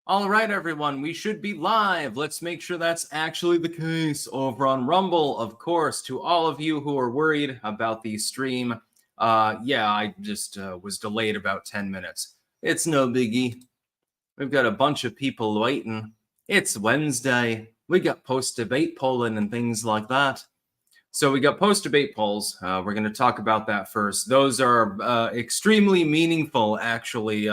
All right, everyone, we should be live. Let's make sure that's actually the case over on Rumble. Of course, to all of you who are worried about the stream, I just was delayed about 10 minutes. It's no biggie. We've got a bunch of people waiting. It's Wednesday. We got post-debate polling and things like that. So we got post-debate polls. We're going to talk about that first. Those are extremely meaningful, actually.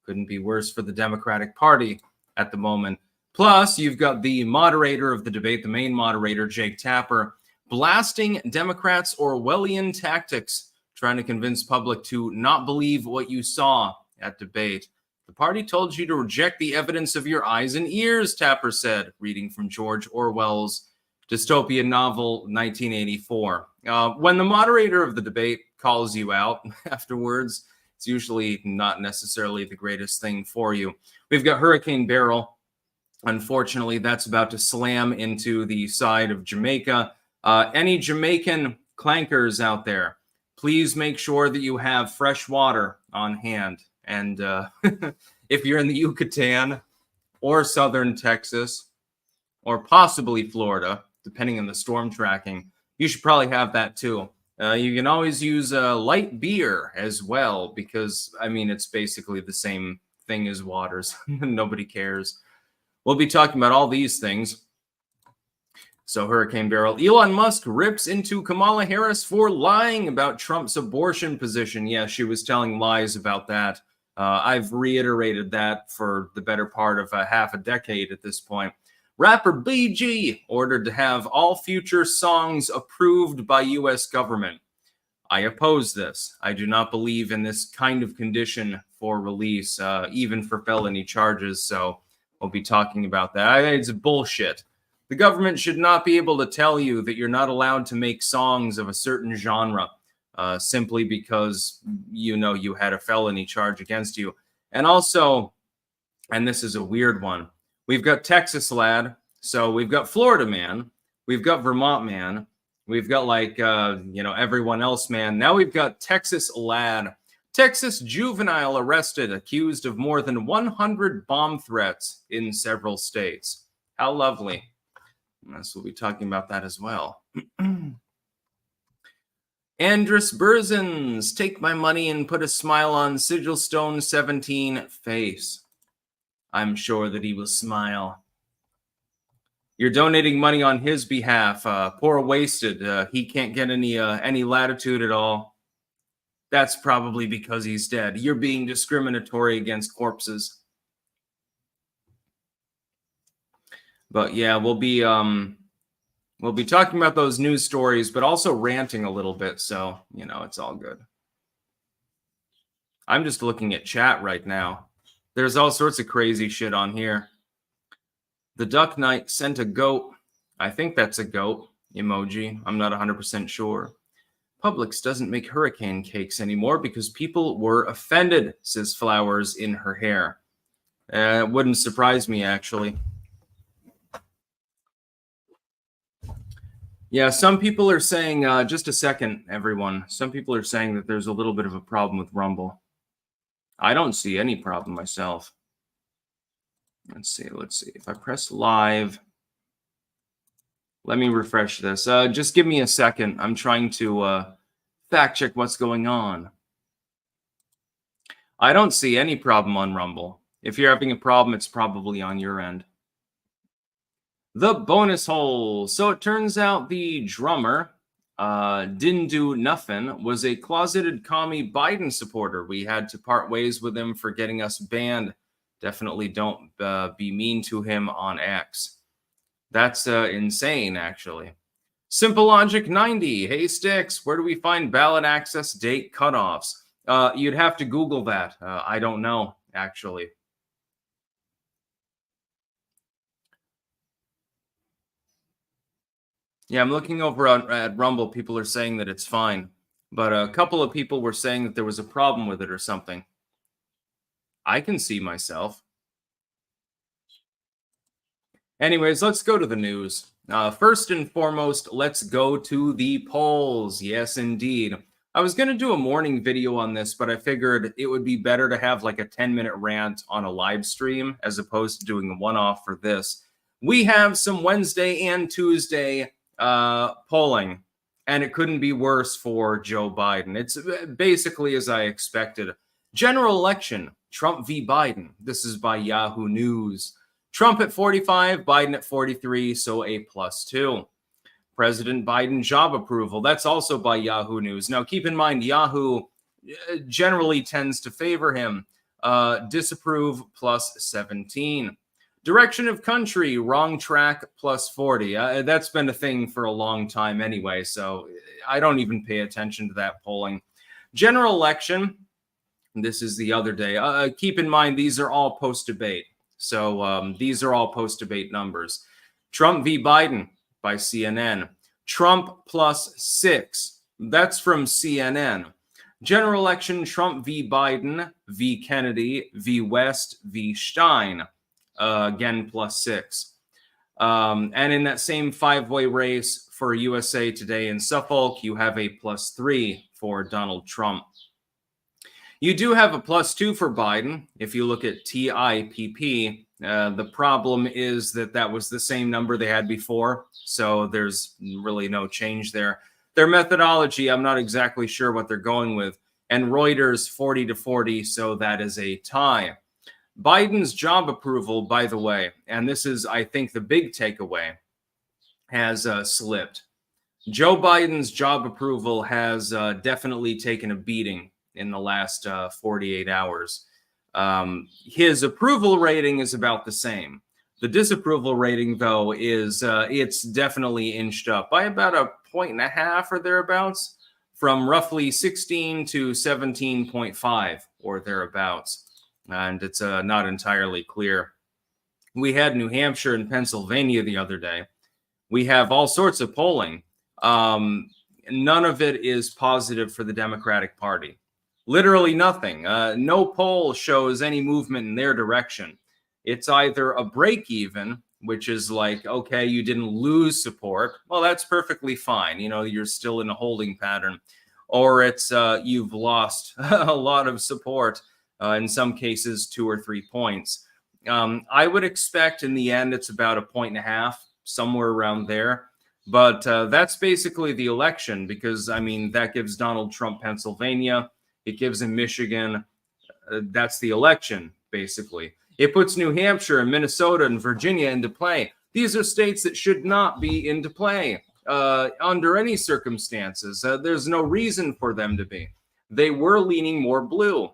Couldn't be worse for the Democratic Party at the moment. Plus, you've got the moderator of the debate, the main moderator, Jake Tapper, blasting Democrats' Orwellian tactics, trying to convince public to not believe what you saw at debate. The party told you to reject the evidence of your eyes and ears, Tapper said, reading from George Orwell's dystopian novel 1984. When the moderator of the debate calls you out afterwards, it's usually not necessarily the greatest thing for you. We've got Hurricane Beryl. Unfortunately, that's about to slam into the side of Jamaica. Any Jamaican clankers out there, please make sure that you have fresh water on hand. And if you're in the Yucatan or southern Texas or possibly Florida, depending on the storm tracking, you should probably have that too. You can always use light beer as well because, I mean, it's basically the same thing as waters. Nobody cares. We'll be talking about all these things. So Hurricane Beryl. Elon Musk rips into Kamala Harris for lying about Trump's abortion position. Yeah, she was telling lies about that. I've reiterated that for the better part of half a decade at this point. Rapper BG ordered to have all future songs approved by U.S. government. I oppose this. I do not believe in this kind of condition for release, even for felony charges. So we'll be talking about that. It's bullshit. The government should not be able to tell you that you're not allowed to make songs of a certain genre simply because you know you had a felony charge against you. And also, and this is a weird one, we've got Texas lad, so we've got Florida man, we've got Vermont man, we've got everyone else man. Now we've got Texas lad. Texas juvenile arrested, accused of more than 100 bomb threats in several states. How lovely. Yes, we'll be talking about that as well. Andrus Berzins, take my money and put a smile on Sigilstone 17 face. I'm sure that he will smile. You're donating money on his behalf. Poor wasted. He can't get any latitude at all. That's probably because he's dead. You're being discriminatory against corpses. But yeah, we'll be talking about those news stories, but also ranting a little bit. So, it's all good. I'm just looking at chat right now. There's all sorts of crazy shit on here. The Duck Knight sent a goat. I think that's a goat emoji. I'm not 100% sure. Publix doesn't make hurricane cakes anymore because people were offended, says Flowers in her hair. It wouldn't surprise me, actually. Yeah, some people are saying, just a second, everyone. Some people are saying that there's a little bit of a problem with Rumble. I don't see any problem myself. Let's see. If I press live, let me refresh this. Just give me a second. I'm trying to fact check what's going on. I don't see any problem on Rumble. If you're having a problem, it's probably on your end. The bonus hole. So it turns out the drummer, Didn't Do Nothing, was a closeted commie Biden supporter. We had to part ways with him for getting us banned. Definitely don't be mean to him on X. That's insane, actually. Simple Logic 90. Hey, Sticks, where do we find ballot access date cutoffs? You'd have to Google that. I don't know, actually. Yeah, I'm looking over at Rumble. People are saying that it's fine. But a couple of people were saying that there was a problem with it or something. I can see myself. Anyways, let's go to the news. First and foremost, let's go to the polls. Yes, indeed. I was going to do a morning video on this, but I figured it would be better to have like a 10-minute rant on a live stream as opposed to doing a one-off for this. We have some Wednesday and Tuesday polling, and it couldn't be worse for Joe Biden. It's basically as I expected. General election, Trump v. Biden. This is by Yahoo News. Trump at 45, Biden at 43, so a +2. President Biden job approval. That's also by Yahoo News. Now, keep in mind, Yahoo generally tends to favor him. Disapprove +17. Direction of country, wrong track +40. That's been a thing for a long time anyway, so I don't even pay attention to that polling. General election, this is the other day. Keep in mind, these are all post-debate. So these are all post-debate numbers. Trump v. Biden by CNN. Trump +6. That's from CNN. General election, Trump v. Biden, v. Kennedy, v. West, v. Stein. Again, +6. And in that same five-way race for USA Today in Suffolk, you have a +3 for Donald Trump. You do have a +2 for Biden if you look at TIPP. The problem is that was the same number they had before, so there's really no change there. Their methodology, I'm not exactly sure what they're going with. And Reuters 40-40, so that is a tie. Biden's job approval, by the way, and this is, I think, the big takeaway, has slipped. Joe Biden's job approval has definitely taken a beating in the last 48 hours. His approval rating is about the same. The disapproval rating, though, is it's definitely inched up by about 1.5 or thereabouts, from roughly 16 to 17.5 or thereabouts. And it's not entirely clear. We had New Hampshire and Pennsylvania the other day. We have all sorts of polling. None of it is positive for the Democratic Party. Literally nothing. No poll shows any movement in their direction. It's either a break even, which is like, okay, you didn't lose support. Well, that's perfectly fine. You know, you're still in a holding pattern. Or it's you've lost a lot of support, in some cases 2 or 3 points. I would expect in the end it's about 1.5, somewhere around there. But that's basically the election because, I mean, that gives Donald Trump Pennsylvania. It gives him Michigan. That's the election, basically. It puts New Hampshire and Minnesota and Virginia into play. These are states that should not be into play under any circumstances. There's no reason for them to be. They were leaning more blue.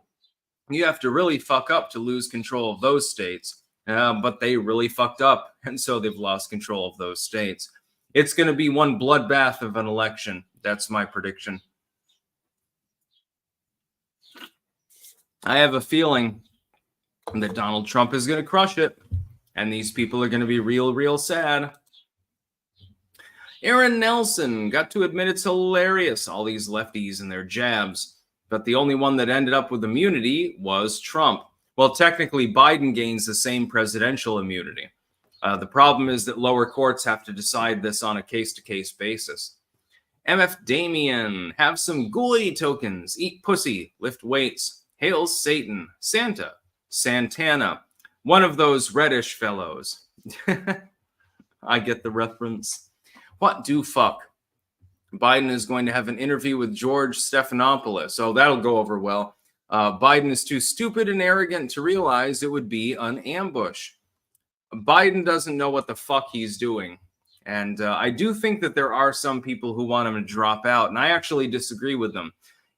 You have to really fuck up to lose control of those states. But they really fucked up, and so they've lost control of those states. It's going to be one bloodbath of an election. That's my prediction. I have a feeling that Donald Trump is going to crush it, and these people are going to be real, real sad. Aaron Nelson got to admit it's hilarious, all these lefties and their jabs, but the only one that ended up with immunity was Trump. Well, technically, Biden gains the same presidential immunity. The problem is that lower courts have to decide this on a case-to-case basis. MF Damien, have some ghoulie tokens, eat pussy, lift weights. Hail Satan, Santa, Santana, one of those reddish fellows. I get the reference. What do fuck? Biden is going to have an interview with George Stephanopoulos, so that'll go over well. Biden is too stupid and arrogant to realize it would be an ambush. Biden doesn't know what the fuck he's doing. And I do think that there are some people who want him to drop out, and I actually disagree with them.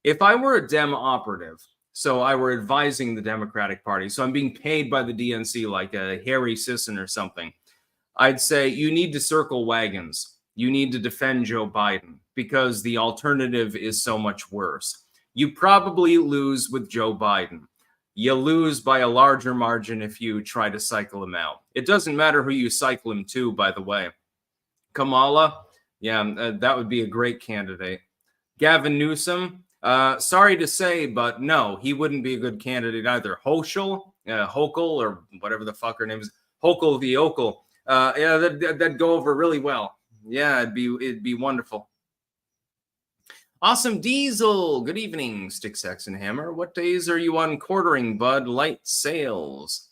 If I were a Dem operative, so I were advising the Democratic Party, so I'm being paid by the DNC like a Harry Sisson or something, I'd say you need to circle wagons. You need to defend Joe Biden because the alternative is so much worse. You probably lose with Joe Biden. You lose by a larger margin if you try to cycle him out. It doesn't matter who you cycle him to, by the way. Kamala, yeah, that would be a great candidate. Gavin Newsom, sorry to say, but no, he wouldn't be a good candidate either. Hochul, or whatever the fuck her name is, Hochul the Okel. Yeah, that'd go over really well. Yeah, it'd be wonderful. Awesome Diesel, good evening. Sticks, Axe, and Hammer. What days are you on quartering, bud? Light sales.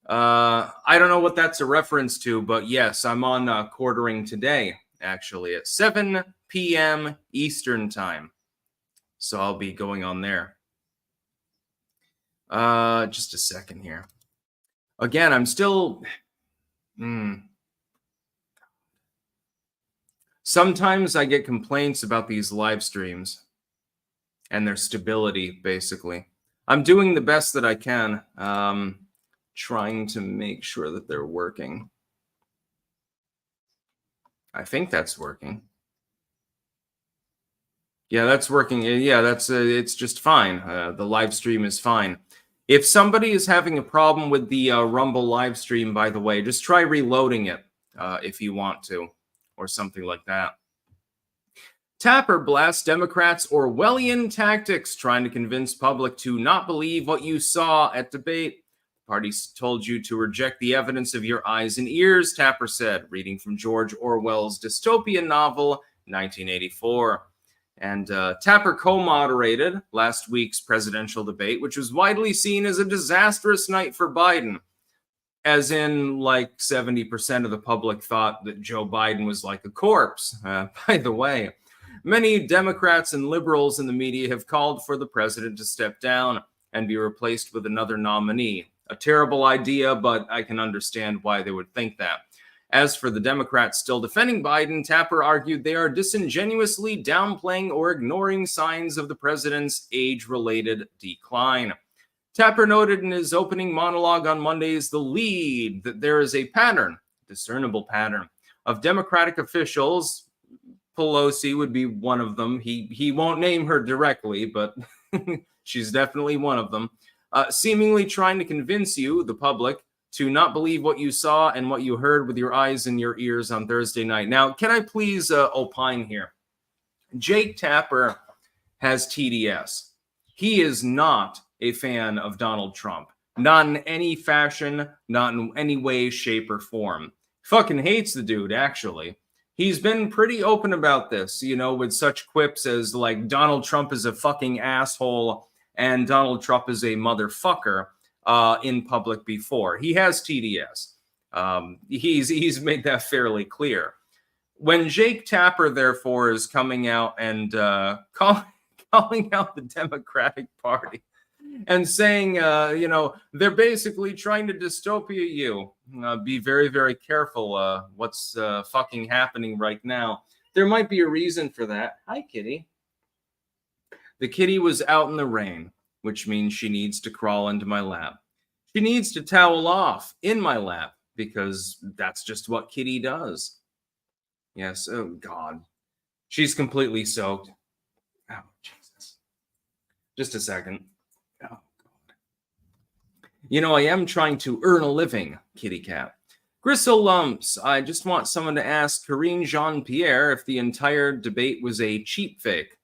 I don't know what that's a reference to, but yes, I'm on quartering today, actually, at 7 p.m. Eastern time. So I'll be going on there. Just a second here. Again, I'm still... Sometimes I get complaints about these live streams and their stability, basically. I'm doing the best that I can, trying to make sure that they're working. I think that's working. Yeah, that's working. Yeah, that's it's just fine. The live stream is fine. If somebody is having a problem with the Rumble live stream, by the way, just try reloading it if you want to, or something like that. Tapper blasts Democrats' Orwellian tactics, trying to convince public to not believe what you saw at debate. The party told you to reject the evidence of your eyes and ears, Tapper said, reading from George Orwell's dystopian novel, 1984. And Tapper co-moderated last week's presidential debate, which was widely seen as a disastrous night for Biden. As in, like, 70% of the public thought that Joe Biden was like a corpse. By the way, many Democrats and liberals in the media have called for the president to step down and be replaced with another nominee. A terrible idea, but I can understand why they would think that. As for the Democrats still defending Biden, Tapper argued they are disingenuously downplaying or ignoring signs of the president's age-related decline. Tapper noted in his opening monologue on Monday's The Lead that there is a pattern, discernible pattern, of Democratic officials. Pelosi would be one of them. He won't name her directly, but she's definitely one of them, seemingly trying to convince you, the public, to not believe what you saw and what you heard with your eyes and your ears on Thursday night. Now, can I please opine here? Jake Tapper has TDS. He is not a fan of Donald Trump. Not in any fashion, not in any way, shape, or form. Fucking hates the dude, actually. He's been pretty open about this, you know, with such quips as, like, Donald Trump is a fucking asshole and Donald Trump is a motherfucker. In public before. He has TDS. He's made that fairly clear. When Jake Tapper, therefore, is coming out and calling out the Democratic Party and saying, you know, they're basically trying to dystopia you. Be very, very careful what's fucking happening right now. There might be a reason for that. Hi, kitty. The kitty was out in the rain, which means she needs to crawl into my lap. She needs to towel off in my lap because that's just what kitty does. Yes, oh God. She's completely soaked. Oh, Jesus. Just a second. Oh, God. You know, I am trying to earn a living, kitty cat. Gristle Lumps, I just want someone to ask Karine Jean-Pierre if the entire debate was a cheap fake.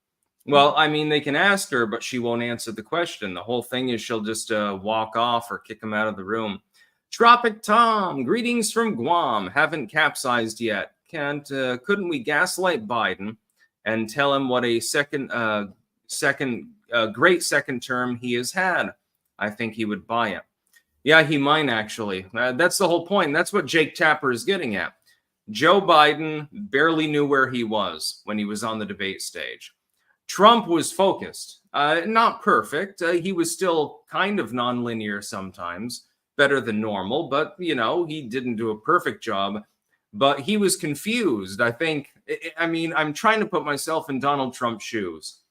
Well, I mean, they can ask her, but she won't answer the question. The whole thing is she'll just walk off or kick him out of the room. Tropic Tom, greetings from Guam. Haven't capsized yet. Couldn't we gaslight Biden and tell him what a great second term he has had? I think he would buy it. Yeah, he might actually. That's the whole point. That's what Jake Tapper is getting at. Joe Biden barely knew where he was when he was on the debate stage. Trump was focused, not perfect. He was still kind of nonlinear sometimes, better than normal, but, you know, he didn't do a perfect job, but he was confused. I mean, I'm trying to put myself in Donald Trump's shoes,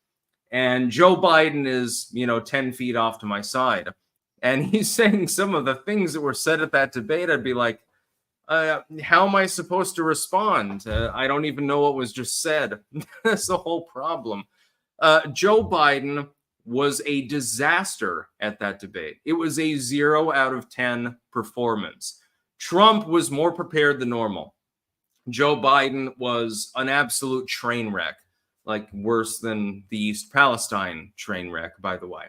and Joe Biden is, you know, 10 feet off to my side, and he's saying some of the things that were said at that debate. I'd be like, how am I supposed to respond? I don't even know what was just said. That's the whole problem. Joe Biden was a disaster at that debate. It was a 0 out of 10 performance. Trump was more prepared than normal. Joe Biden was an absolute train wreck, like worse than the East Palestine train wreck, by the way.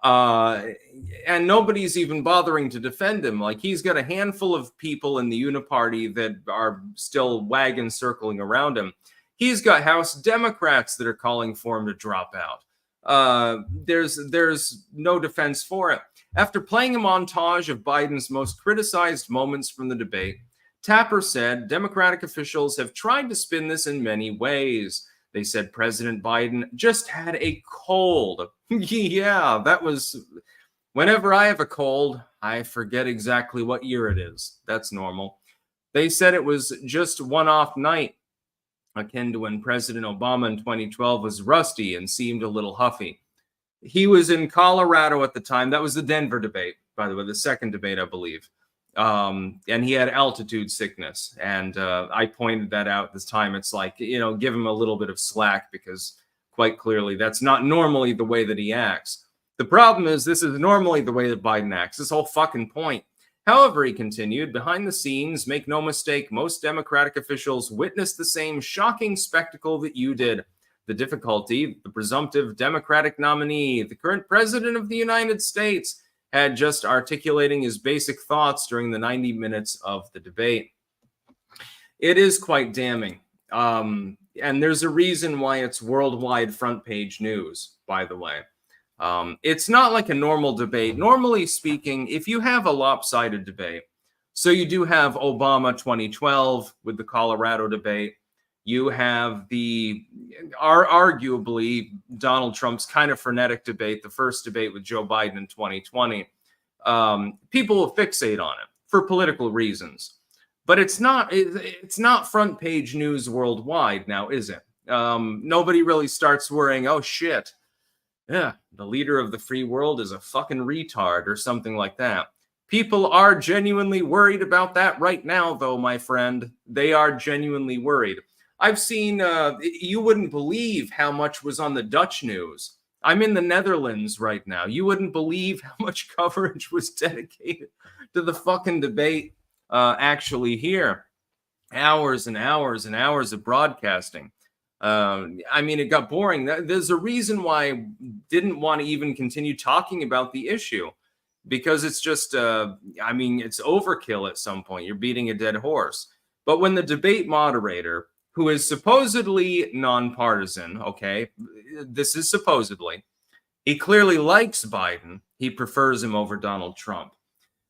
And nobody's even bothering to defend him. Like, he's got a handful of people in the Uniparty that are still wagon circling around him. He's got House Democrats that are calling for him to drop out. There's no defense for it. After playing a montage of Biden's most criticized moments from the debate, Tapper said Democratic officials have tried to spin this in many ways. They said President Biden just had a cold. Yeah, that was... Whenever I have a cold, I forget exactly what year it is. That's normal. They said it was just one-off night, akin to when President Obama in 2012 was rusty and seemed a little huffy. He was in Colorado at the time. That was the Denver debate, by the way, the second debate, I believe. And he had altitude sickness. And I pointed that out this time. It's like, give him a little bit of slack, because quite clearly that's not normally the way that he acts. The problem is this is normally the way that Biden acts, this whole fucking point. However, he continued, behind the scenes, make no mistake, most Democratic officials witnessed the same shocking spectacle that you did. The difficulty, the presumptive Democratic nominee, the current president of the United States, had just articulating his basic thoughts during the 90 minutes of the debate. It is quite damning. And there's a reason why it's worldwide front page news, by the way. It's not like a normal debate. Normally speaking, if you have a lopsided debate, so you do have Obama 2012 with the Colorado debate, you have the arguably Donald Trump's kind of frenetic debate, the first debate with Joe Biden in 2020. People will fixate on it for political reasons, but it's not front page news worldwide now, is it? Nobody really starts worrying, oh shit, yeah, the leader of the free world is a fucking retard or something like that. People are genuinely worried about that right now, though, my friend. They are genuinely worried. I've seen, you wouldn't believe how much was on the Dutch news. I'm in the Netherlands right now. You wouldn't believe how much coverage was dedicated to the fucking debate actually here. Hours and hours and hours of broadcasting. I mean, it got boring. There's a reason why I didn't want to even continue talking about the issue, because it's just, I mean, it's overkill at some point. You're beating a dead horse. But when the debate moderator, who is supposedly nonpartisan, okay, this is supposedly, he clearly likes Biden. He prefers him over Donald Trump.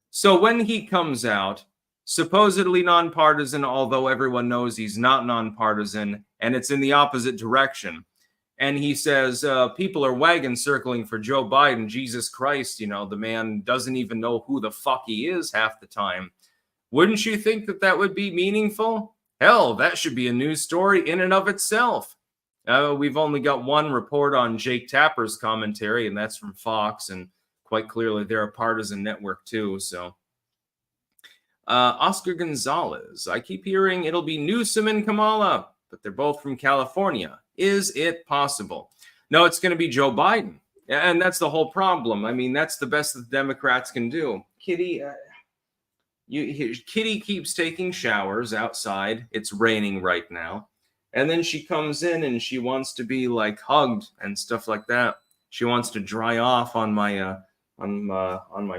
So when he comes out, supposedly nonpartisan, although everyone knows he's not nonpartisan, and it's in the opposite direction. And he says, people are wagon circling for Joe Biden. Jesus Christ, the man doesn't even know who the fuck he is half the time. Wouldn't you think that that would be meaningful? Hell, that should be a news story in and of itself. We've only got one report on Jake Tapper's commentary, and that's from Fox, and quite clearly they're a partisan network too, so... Oscar Gonzalez. I keep hearing it'll be Newsom and Kamala, but they're both from California. Is it possible? No, it's going to be Joe Biden. And that's the whole problem. I mean, that's the best that the Democrats can do. Kitty, Kitty keeps taking showers outside. It's raining right now. And then she comes in and she wants to be like hugged and stuff like that. She wants to dry off on my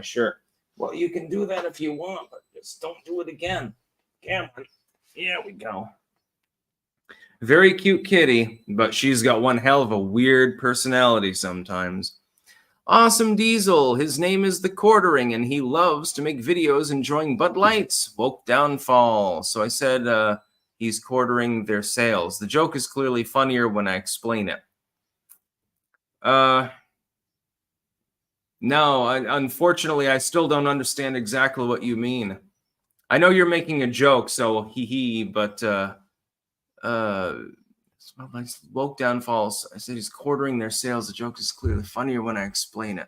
shirt. Well, you can do that if you want, but just don't do it again. Cameron. Here we go. Very cute kitty, but she's got one hell of a weird personality sometimes. Awesome Diesel. His name is The Quartering, and he loves to make videos enjoying Bud Lights. Woke downfall. So I said he's quartering their sales. The joke is clearly funnier when I explain it. No, unfortunately, I still don't understand exactly what you mean. I know you're making a joke, so hee, but woke downfalls. I said he's quartering their sales. The joke is clearly funnier when I explain it.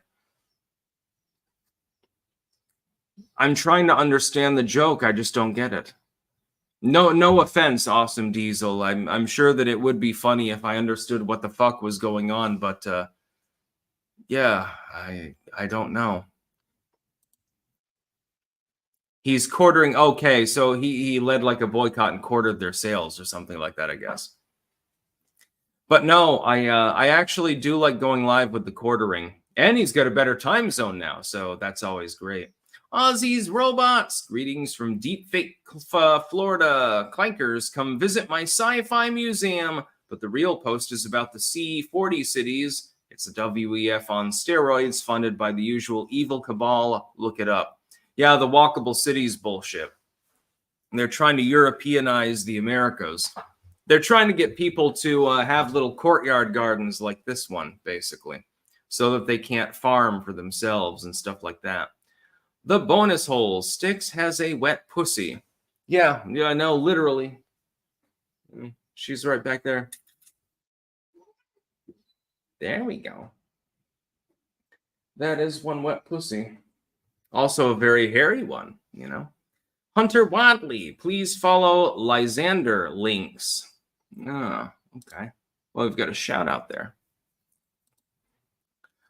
I'm trying to understand the joke. I just don't get it. No offense, Awesome Diesel. I'm sure that it would be funny if I understood what the fuck was going on, but yeah, I don't know. He's quartering. Okay, so he led like a boycott and quartered their sales or something like that, I guess. But no, I actually do like going live with The Quartering, and he's got a better time zone now, so that's always great. Aussie's Robots, greetings from Deep Fake, Florida. Clankers, come visit my sci-fi museum. But the real post is about the C40 cities. It's a WEF on steroids funded by the usual evil cabal. Look it up. Yeah, the walkable cities bullshit. They're trying to Europeanize the Americas. They're trying to get people to have little courtyard gardens like this one, basically, so that they can't farm for themselves and stuff like that. The bonus hole. Styx has a wet pussy. Yeah, no, literally. She's right back there. There we go. That is one wet pussy. Also a very hairy one, you know. Hunter Wadley, please follow Lysander links. Ah, okay. Well, we've got a shout out there.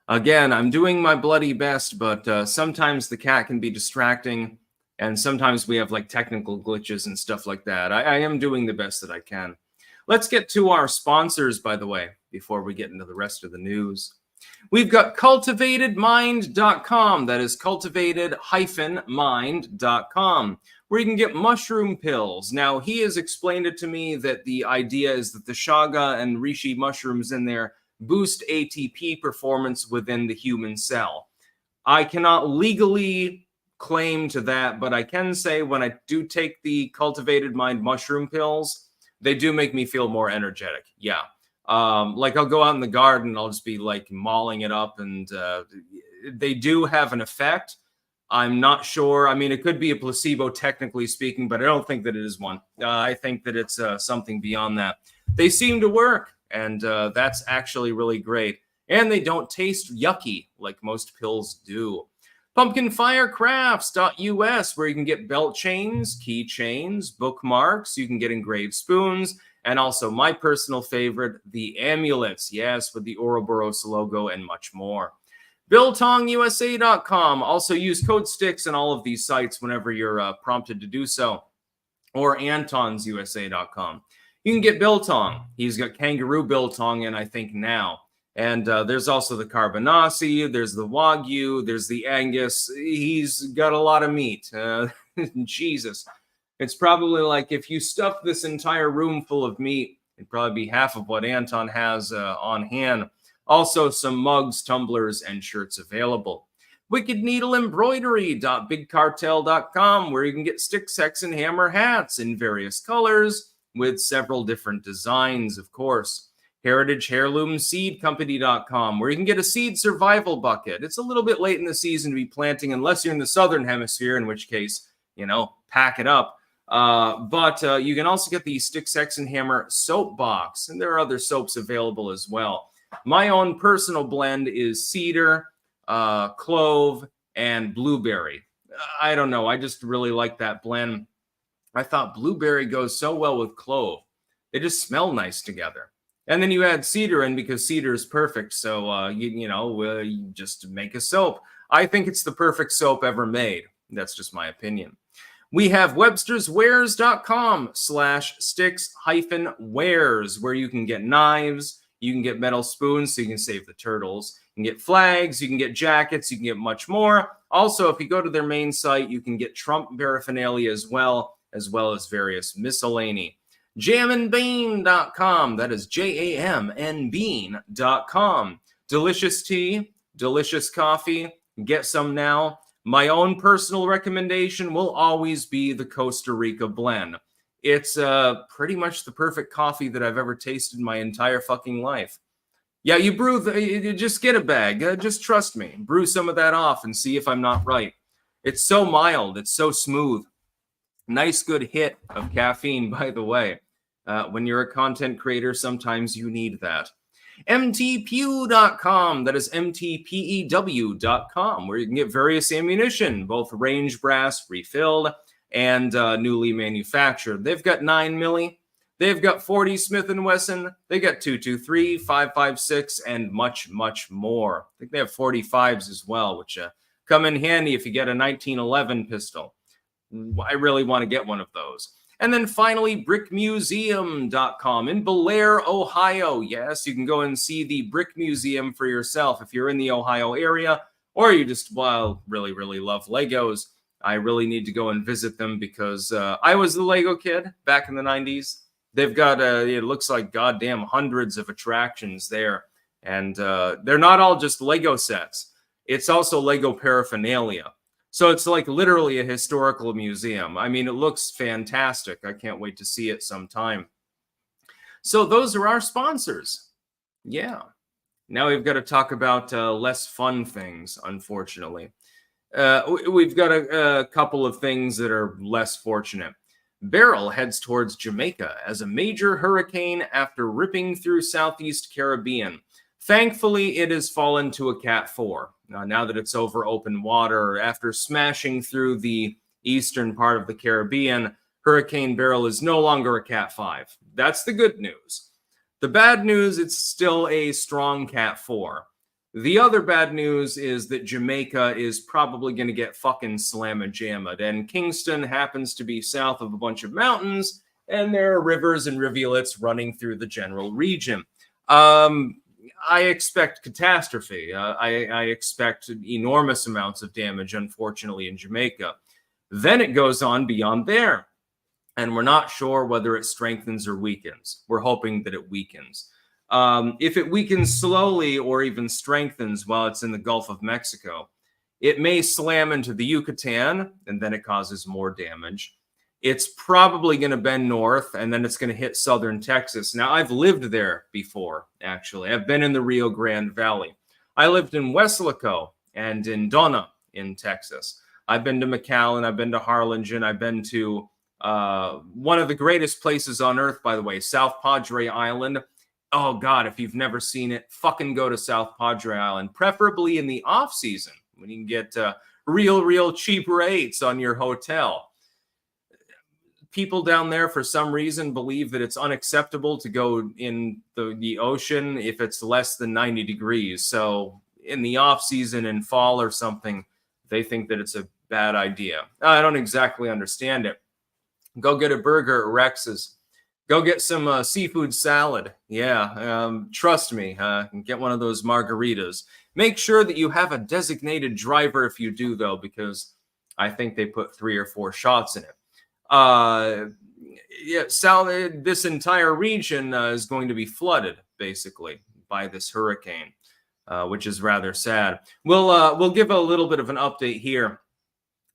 Again, I'm doing my bloody best, but sometimes the cat can be distracting, and sometimes we have like technical glitches and stuff like that. I am doing the best that I can. Let's get to our sponsors, by the way, before we get into the rest of the news. We've got cultivatedmind.com. That is cultivated-mind.com, where you can get mushroom pills. Now, he has explained it to me that the idea is that the chaga and reishi mushrooms in there boost ATP performance within the human cell. I cannot legally claim to that, but I can say when I do take the Cultivated Mind mushroom pills, they do make me feel more energetic. Yeah. Like I'll go out in the garden, I'll just be like mauling it up, and they do have an effect. I'm not sure. I mean, it could be a placebo, technically speaking, but I don't think that it is one. I think that it's something beyond that. They seem to work, and that's actually really great. And they don't taste yucky like most pills do. Pumpkinfirecrafts.us, where you can get belt chains, keychains, bookmarks. You can get engraved spoons, and also my personal favorite, the amulets. Yes, with the Ouroboros logo and much more. BillTongUSA.com. Also use code STIX in all of these sites whenever you're prompted to do so. Or AntonsUSA.com. You can get Biltong. He's got kangaroo biltong in, I think, now. And there's also the Carbonasi, there's the Wagyu, there's the Angus. He's got a lot of meat. Jesus. It's probably like if you stuff this entire room full of meat, it'd probably be half of what Anton has on hand. Also, some mugs, tumblers, and shirts available. WickedNeedleEmbroidery.BigCartel.com, where you can get stick, sex, and hammer hats in various colors with several different designs, of course. HeritageHeirloomSeedCompany.com, where you can get a seed survival bucket. It's a little bit late in the season to be planting, unless you're in the southern hemisphere, in which case, pack it up. But you can also get the Stick, Sex, and Hammer soap box, and there are other soaps available as well. My own personal blend is cedar, clove, and blueberry. I don't know. I just really like that blend. I thought blueberry goes so well with clove. They just smell nice together. And then you add cedar in because cedar is perfect. So, you just make a soap. I think it's the perfect soap ever made. That's just my opinion. We have websterswares.com/sticks-wares, where you can get knives, you can get metal spoons so you can save the turtles, you can get flags, you can get jackets, you can get much more. Also, if you go to their main site, you can get Trump paraphernalia as well as various miscellany. Jamandbean.com, that is JAMNbean.com. Delicious tea, delicious coffee, get some now. My own personal recommendation will always be the Costa Rica blend. It's pretty much the perfect coffee that I've ever tasted in my entire fucking life. Yeah, you just get a bag. Just trust me. Brew some of that off and see if I'm not right. It's so mild. It's so smooth. Nice good hit of caffeine, by the way. When you're a content creator, sometimes you need that. MTPew.com, that is MTPEW.com, where you can get various ammunition, both range brass, refilled, and newly manufactured. They've got 9 milli, they've got 40 Smith & Wesson, they got 223, 556, and much, much more. I think they have 45s as well, which come in handy if you get a 1911 pistol. I really want to get one of those. And then finally, brickmuseum.com in Bellaire, Ohio. Yes, you can go and see the Brick Museum for yourself. If you're in the Ohio area, or you just, well, really, really love Legos. I really need to go and visit them because I was the Lego kid back in the 90s. They've got, it looks like goddamn hundreds of attractions there. And they're not all just Lego sets. It's also Lego paraphernalia. So it's like literally a historical museum. I mean, it looks fantastic. I can't wait to see it sometime. So those are our sponsors. Yeah. Now we've got to talk about less fun things, unfortunately. We've got a couple of things that are less fortunate. Beryl heads towards Jamaica as a major hurricane after ripping through Southeast Caribbean. Thankfully, it has fallen to a Cat 4. Now that it's over open water, after smashing through the eastern part of the Caribbean, Hurricane Beryl is no longer a Cat 5. That's the good news. The bad news, it's still a strong Cat 4. The other bad news is that Jamaica is probably going to get fucking slamma-jammed, and Kingston happens to be south of a bunch of mountains, and there are rivers and rivulets running through the general region. I expect catastrophe. I expect enormous amounts of damage, unfortunately, in Jamaica. Then it goes on beyond there, and we're not sure whether it strengthens or weakens. We're hoping that it weakens. If it weakens slowly or even strengthens while it's in the Gulf of Mexico, it may slam into the Yucatan, and then it causes more damage. It's probably going to bend north, and then it's going to hit southern Texas. Now, I've lived there before, actually. I've been in the Rio Grande Valley. I lived in Weslaco and in Donna in Texas. I've been to McAllen. I've been to Harlingen. I've been to one of the greatest places on earth, by the way, South Padre Island. Oh, God, if you've never seen it, fucking go to South Padre Island, preferably in the off-season when you can get real cheap rates on your hotel. People down there, for some reason, believe that it's unacceptable to go in the ocean if it's less than 90 degrees. So in the off-season in fall or something, they think that it's a bad idea. I don't exactly understand it. Go get a burger at Rex's. Go get some seafood salad. Yeah, trust me, get one of those margaritas. Make sure that you have a designated driver if you do, though, because I think they put 3 or 4 shots in it. This entire region is going to be flooded, basically, by this hurricane, which is rather sad. We'll give a little bit of an update here.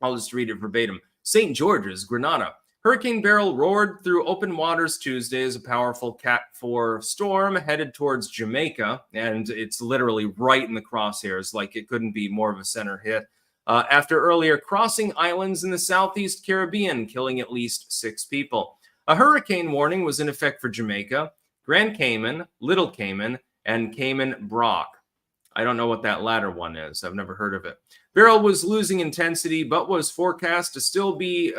I'll just read it verbatim. St. George's, Grenada. Hurricane Beryl roared through open waters Tuesday as a powerful Cat 4 storm headed towards Jamaica, and it's literally right in the crosshairs, like it couldn't be more of a center hit. After earlier crossing islands in the Southeast Caribbean, killing at least 6 people. A hurricane warning was in effect for Jamaica, Grand Cayman, Little Cayman, and Cayman Brac. I don't know what that latter one is. I've never heard of it. Beryl was losing intensity, but was forecast to still be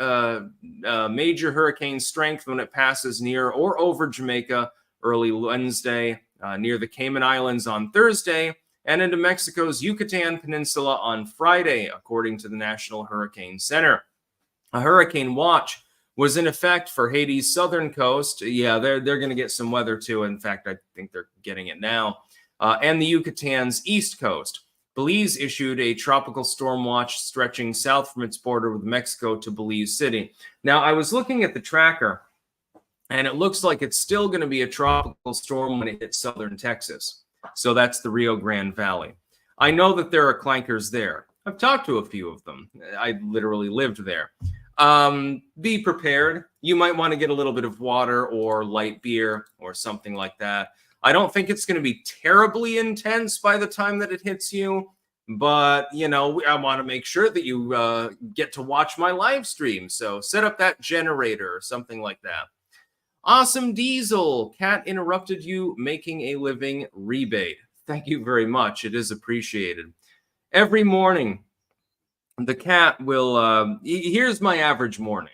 major hurricane strength when it passes near or over Jamaica early Wednesday, near the Cayman Islands on Thursday, and into Mexico's Yucatan Peninsula on Friday, according to the National Hurricane Center. A hurricane watch was in effect for Haiti's southern coast. Yeah, they're going to get some weather too. In fact, I think they're getting it now. And the Yucatan's east coast. Belize issued a tropical storm watch stretching south from its border with Mexico to Belize City. Now, I was looking at the tracker, and it looks like it's still going to be a tropical storm when it hits southern Texas. So that's the Rio Grande Valley. I know that there are clankers there. I've talked to a few of them. I literally lived there. Be prepared. You might want to get a little bit of water or light beer or something like that. I don't think it's going to be terribly intense by the time that it hits you, but, you know, I want to make sure that you get to watch my live stream. So set up that generator or something like that. Awesome Diesel. Cat interrupted you making a living rebate. Thank you very much. It is appreciated. Every morning, the cat will, here's my average morning.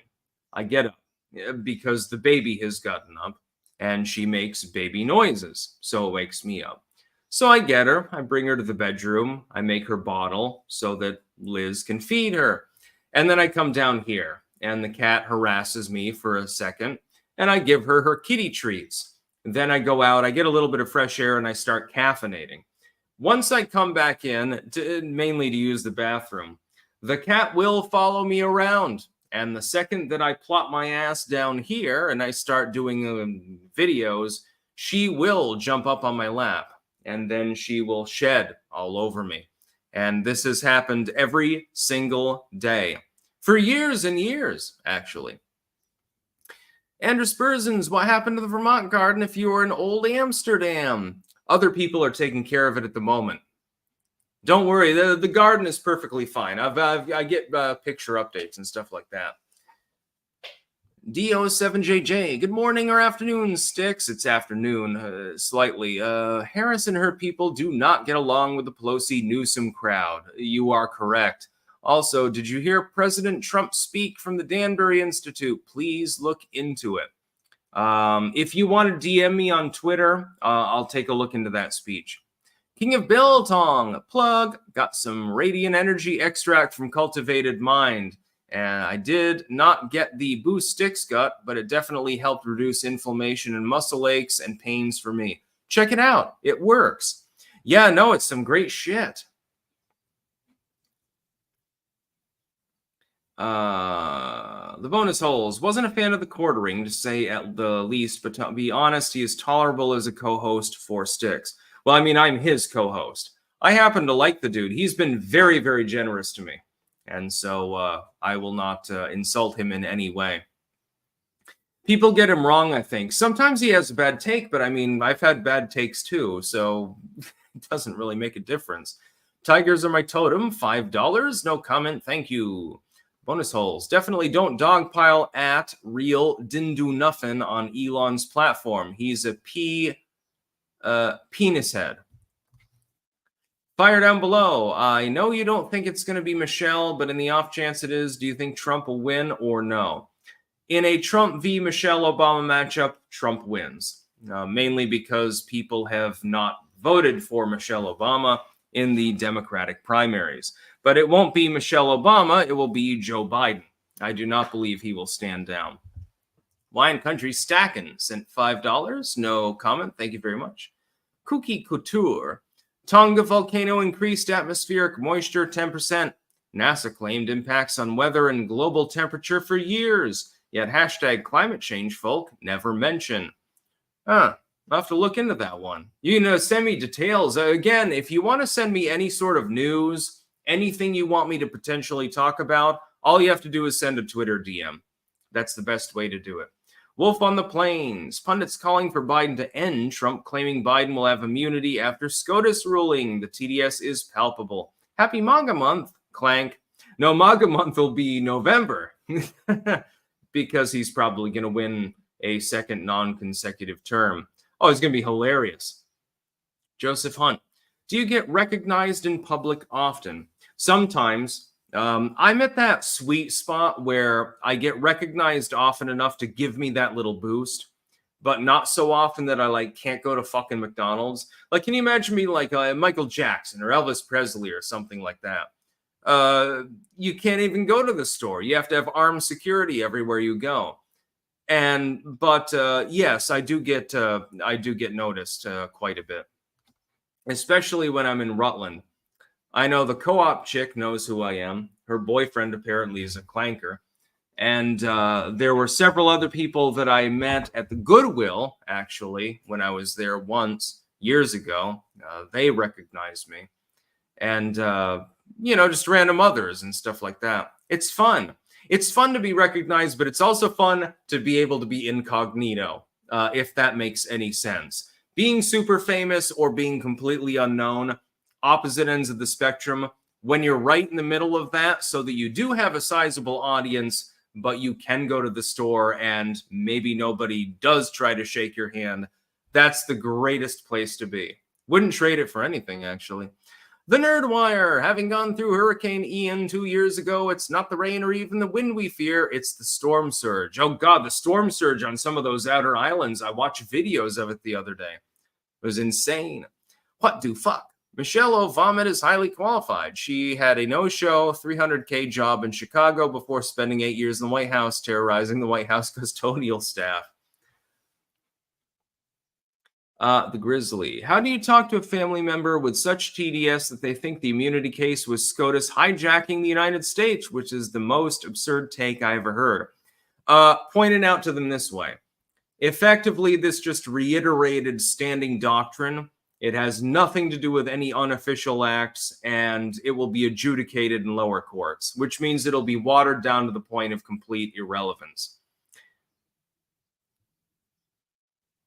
I get up because the baby has gotten up and she makes baby noises. So it wakes me up. So I get her, I bring her to the bedroom. I make her bottle so that Liz can feed her. And then I come down here and the cat harasses me for a second. And I give her kitty treats. Then I go out, I get a little bit of fresh air, and I start caffeinating. Once I come back in, mainly to use the bathroom, the cat will follow me around. And the second that I plop my ass down here and I start doing videos, she will jump up on my lap and then she will shed all over me. And this has happened every single day for years and years, actually. Andrew Spursons, what happened to the Vermont garden if you were in Old Amsterdam? Other people are taking care of it at the moment. Don't worry, the garden is perfectly fine. I get picture updates and stuff like that. DO7JJ, good morning or afternoon, Sticks. It's afternoon, slightly. Harris and her people do not get along with the Pelosi-Newsom crowd. You are correct. Also, did you hear President Trump speak from the Danbury Institute? Please look into it. If you want to DM me on Twitter, I'll take a look into that speech. King of Biltong, plug, got some radiant energy extract from Cultivated Mind. And I did not get the Boost Sticks gut, but it definitely helped reduce inflammation and muscle aches and pains for me. Check it out. It works. Yeah, no, it's some great shit. The bonus holes. Wasn't a fan of the quartering, to say at the least, but to be honest, he is tolerable as a co-host for Sticks. Well, I mean, I'm his co-host. I happen to like the dude. He's been very, very generous to me. And so I will not insult him in any way. People get him wrong, I think. Sometimes he has a bad take, but I mean, I've had bad takes too, so it doesn't really make a difference. Tigers are my totem, $5. No comment, thank you. Bonus holes. Definitely don't dogpile at real didn't do nothing on Elon's platform. He's a penis head. Fire down below. I know you don't think it's going to be Michelle, but in the off chance it is, do you think Trump will win or no? In a Trump v. Michelle Obama matchup, Trump wins, mainly because people have not voted for Michelle Obama in the Democratic primaries. But it won't be Michelle Obama, it will be Joe Biden. I do not believe he will stand down. Wine Country Stackin' sent $5. No comment, thank you very much. Cookie Couture. Tonga volcano increased atmospheric moisture 10%. NASA claimed impacts on weather and global temperature for years, yet hashtag climate change folk never mention. I'll have to look into that one. You can send me details. Again, if you want to send me any sort of news, anything you want me to potentially talk about, all you have to do is send a Twitter DM. That's the best way to do it. Wolf on the Plains. Pundits calling for Biden to end. Trump claiming Biden will have immunity after SCOTUS ruling. The TDS is palpable. Happy MAGA month. Clank. No, MAGA month will be November because he's probably going to win a second non-consecutive term. Oh, it's going to be hilarious. Joseph Hunt. Do you get recognized in public often? Sometimes. I'm at that sweet spot where I get recognized often enough to give me that little boost, but not so often that I can't go to fucking McDonald's. Like, can you imagine me like Michael Jackson or Elvis Presley or something like that? You can't even go to the store. You have to have armed security everywhere you go. But yes, I do get noticed quite a bit, especially when I'm in Rutland. I know the co-op chick knows who I am. Her boyfriend apparently is a clanker. And there were several other people that I met at the Goodwill, actually, when I was there once, years ago. They recognized me. And, just random others and stuff like that. It's fun. It's fun to be recognized, but it's also fun to be able to be incognito, if that makes any sense. Being super famous or being completely unknown, opposite ends of the spectrum. When you're right in the middle of that, so that you do have a sizable audience, but you can go to the store and maybe nobody does try to shake your hand, that's the greatest place to be. Wouldn't trade it for anything, actually. The Nerdwire, having gone through Hurricane Ian 2 years ago, it's not the rain or even the wind we fear, it's the storm surge. Oh God, the storm surge on some of those outer islands. I watched videos of it the other day. It was insane. What do fuck? Michelle Obama is highly qualified. She had a no-show, $300K job in Chicago before spending 8 years in the White House, terrorizing the White House custodial staff. The Grizzly. How do you talk to a family member with such TDS that they think the immunity case was SCOTUS hijacking the United States, which is the most absurd take I ever heard? Pointed out to them this way. Effectively, this just reiterated standing doctrine. It has nothing to do with any unofficial acts, and it will be adjudicated in lower courts, which means it'll be watered down to the point of complete irrelevance.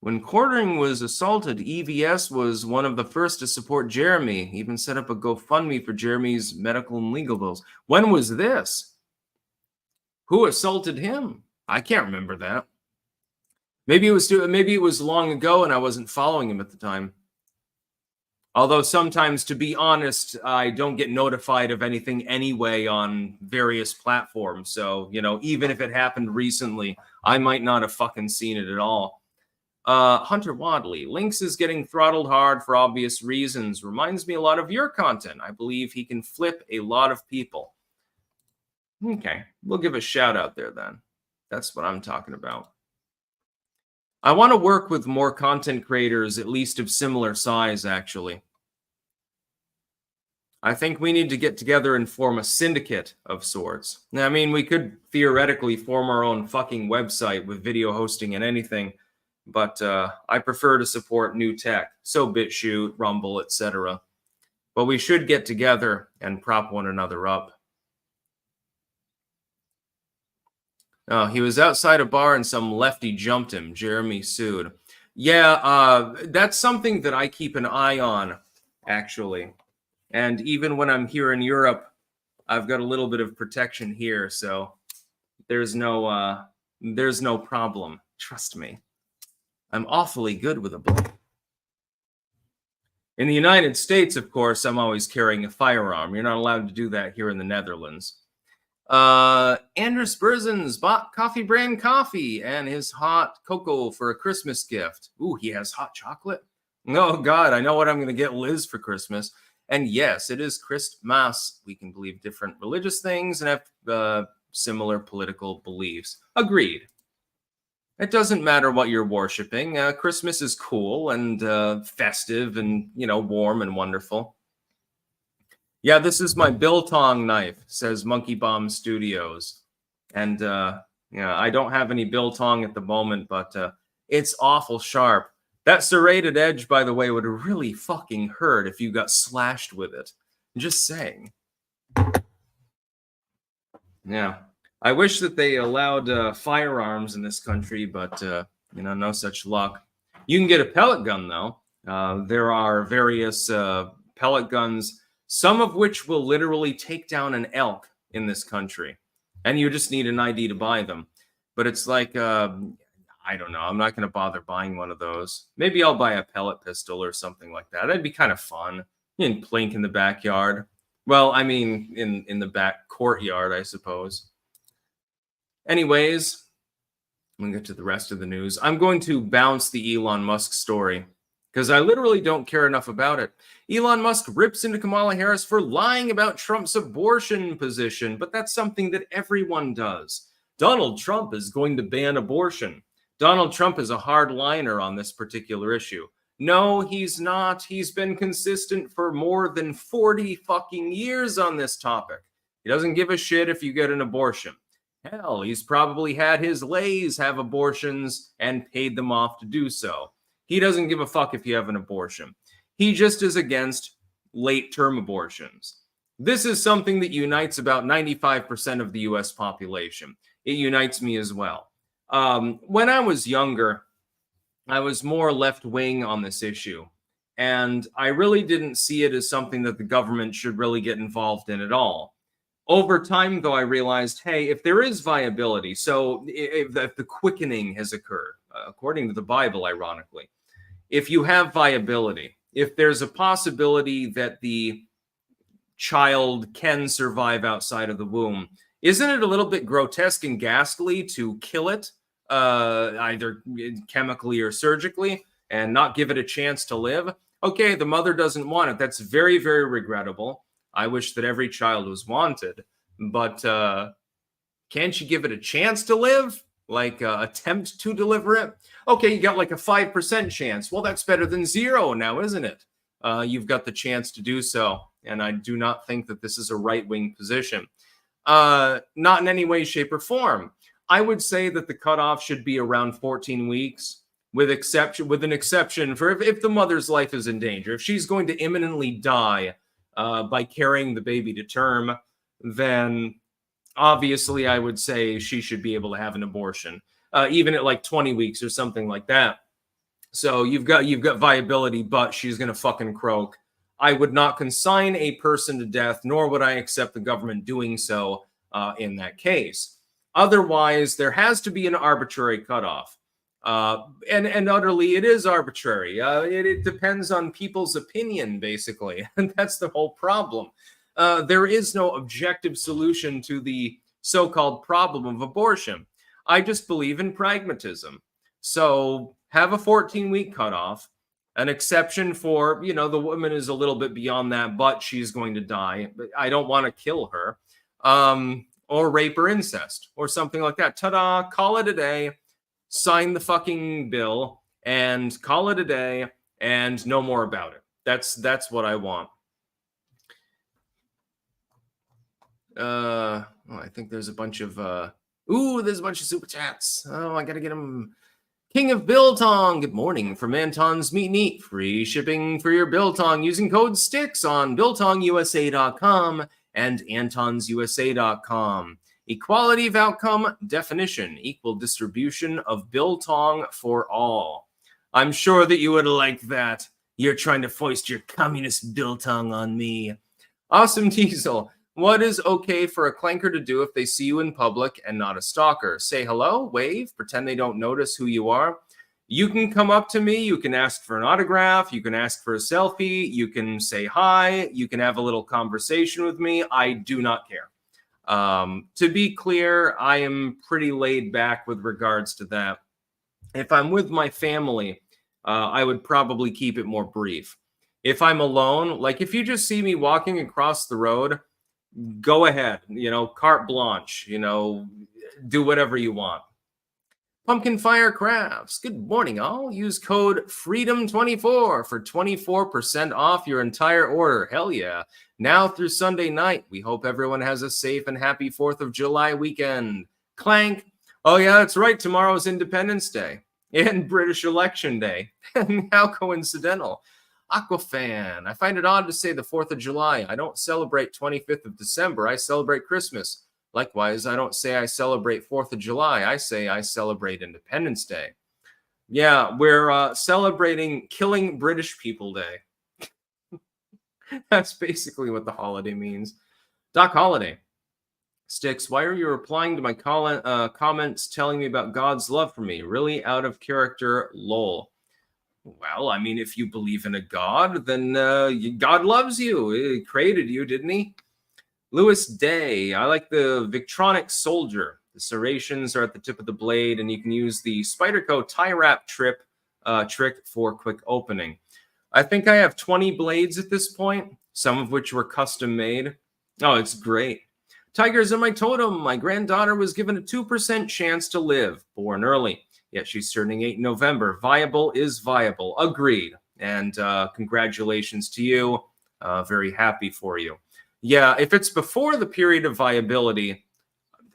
When Quartering was assaulted, EVS was one of the first to support Jeremy, even set up a GoFundMe for Jeremy's medical and legal bills. When was this? Who assaulted him? I can't remember that. Maybe it was long ago and I wasn't following him at the time. Although sometimes, to be honest, I don't get notified of anything anyway on various platforms. So, even if it happened recently, I might not have fucking seen it at all. Hunter Wadley, Lynx is getting throttled hard for obvious reasons. Reminds me a lot of your content. I believe he can flip a lot of people. Okay, we'll give a shout out there then. That's what I'm talking about. I want to work with more content creators, at least of similar size, actually. I think we need to get together and form a syndicate of sorts. I mean, we could theoretically form our own fucking website with video hosting and anything, but I prefer to support new tech, so BitChute, Rumble, etc. But we should get together and prop one another up. Oh, he was outside a bar and some lefty jumped him. Jeremy sued. Yeah, that's something that I keep an eye on, actually. And even when I'm here in Europe, I've got a little bit of protection here, so there's no problem. Trust me. I'm awfully good with a blade. In the United States, of course, I'm always carrying a firearm. You're not allowed to do that here in the Netherlands. Andrew Spurzens bought Coffee Brand coffee and his hot cocoa for a Christmas gift. Ooh, he has hot chocolate? Oh, God, I know what I'm going to get Liz for Christmas. And yes, it is Christmas. We can believe different religious things and have similar political beliefs. Agreed. It doesn't matter what you're worshiping. Christmas is cool and festive and, warm and wonderful. Yeah, this is my biltong knife, says Monkey Bomb Studios. And, I don't have any biltong at the moment, but it's awful sharp. That serrated edge, by the way, would have really fucking hurt if you got slashed with it. Just saying. Yeah. I wish that they allowed firearms in this country, but, no such luck. You can get a pellet gun, though. There are various pellet guns, some of which will literally take down an elk in this country. And you just need an ID to buy them. But it's like, I don't know. I'm not going to bother buying one of those. Maybe I'll buy a pellet pistol or something like that. That'd be kind of fun. You can plink in the backyard. Well, I mean, in the back courtyard, I suppose. Anyways, I'm going to get to the rest of the news. I'm going to bounce the Elon Musk story because I literally don't care enough about it. Elon Musk rips into Kamala Harris for lying about Trump's abortion position, but that's something that everyone does. Donald Trump is going to ban abortion. Donald Trump is a hardliner on this particular issue. No, he's not. He's been consistent for more than 40 fucking years on this topic. He doesn't give a shit if you get an abortion. Hell, he's probably had his lays have abortions and paid them off to do so. He doesn't give a fuck if you have an abortion. He just is against late-term abortions. This is something that unites about 95% of the U.S. population. It unites me as well. When I was younger, I was more left-wing on this issue. And I really didn't see it as something that the government should really get involved in at all. Over time, though, I realized, hey, if there is viability, so if the quickening has occurred, according to the Bible, ironically, if you have viability, if there's a possibility that the child can survive outside of the womb, isn't it a little bit grotesque and ghastly to kill it, either chemically or surgically, and not give it a chance to live? Okay, the mother doesn't want it. That's very, very regrettable. I wish that every child was wanted, but can't you give it a chance to live? like attempt to deliver it. Okay, you got like a 5% chance. Well, that's better than 0 now, isn't it? You've got the chance to do so. And I do not think that this is a right-wing position. Not in any way, shape, or form. I would say that the cutoff should be around 14 weeks, with an exception for if the mother's life is in danger. If she's going to imminently die by carrying the baby to term, then obviously I would say she should be able to have an abortion, even at like 20 weeks or something like that. So you've got viability, but she's gonna fucking croak. I would not consign a person to death, nor would I accept the government doing so in that case. Otherwise, there has to be an arbitrary cutoff. And utterly, it is arbitrary. It depends on people's opinion, basically. And that's the whole problem. There is no objective solution to the so-called problem of abortion. I just believe in pragmatism. So have a 14-week cutoff, an exception for, the woman is a little bit beyond that, but she's going to die. But I don't want to kill her, or rape or incest or something like that. Ta-da, call it a day, sign the fucking bill and call it a day and no more about it. That's what I want. I think there's a bunch of there's a bunch of super chats. Oh, I gotta get them. King of Biltong, good morning from Anton's Meat and Eat. Free shipping for your Biltong using code STICKS on BiltongUSA.com and AntonsUSA.com. Equality of outcome definition, equal distribution of Biltong for all. I'm sure that you would like that. You're trying to foist your communist Biltong on me. Awesome Diesel. What is okay for a clanker to do if they see you in public and not a stalker? Say hello, wave, pretend they don't notice who you are. You can come up to me, you can ask for an autograph, you can ask for a selfie, you can say hi, you can have a little conversation with me. I do not care. To be clear, I am pretty laid back with regards to that. If I'm with my family, I would probably keep it more brief. If I'm alone, like if you just see me walking across the road, go ahead, carte blanche, do whatever you want. Pumpkin Fire Crafts, good morning all. Use code FREEDOM24 for 24% off your entire order. Hell yeah. Now through Sunday night, we hope everyone has a safe and happy 4th of July weekend. Clank. Oh yeah, that's right. Tomorrow's Independence Day and British Election Day. How coincidental. Aquafan, I find it odd to say the 4th of July. I don't celebrate 25th of December. I celebrate Christmas. Likewise, I don't say I celebrate 4th of July. I say I celebrate Independence Day. Yeah, we're celebrating Killing British People Day. That's basically what the holiday means. Doc Holiday. Sticks, why are you replying to my comments telling me about God's love for me? Really out of character, lol. Well, I mean, if you believe in a God, then God loves you. He created you, didn't he? Lewis Day, I like the Victronic Soldier. The serrations are at the tip of the blade, and you can use the Spyderco tie wrap trick for quick opening. I think I have 20 blades at this point, some of which were custom made. Oh, it's great. Tigers in my totem. My granddaughter was given a 2% chance to live, born early. Yet she's turning 8 in November. Viable is viable. Agreed. And congratulations to you. Very happy for you. Yeah, if it's before the period of viability,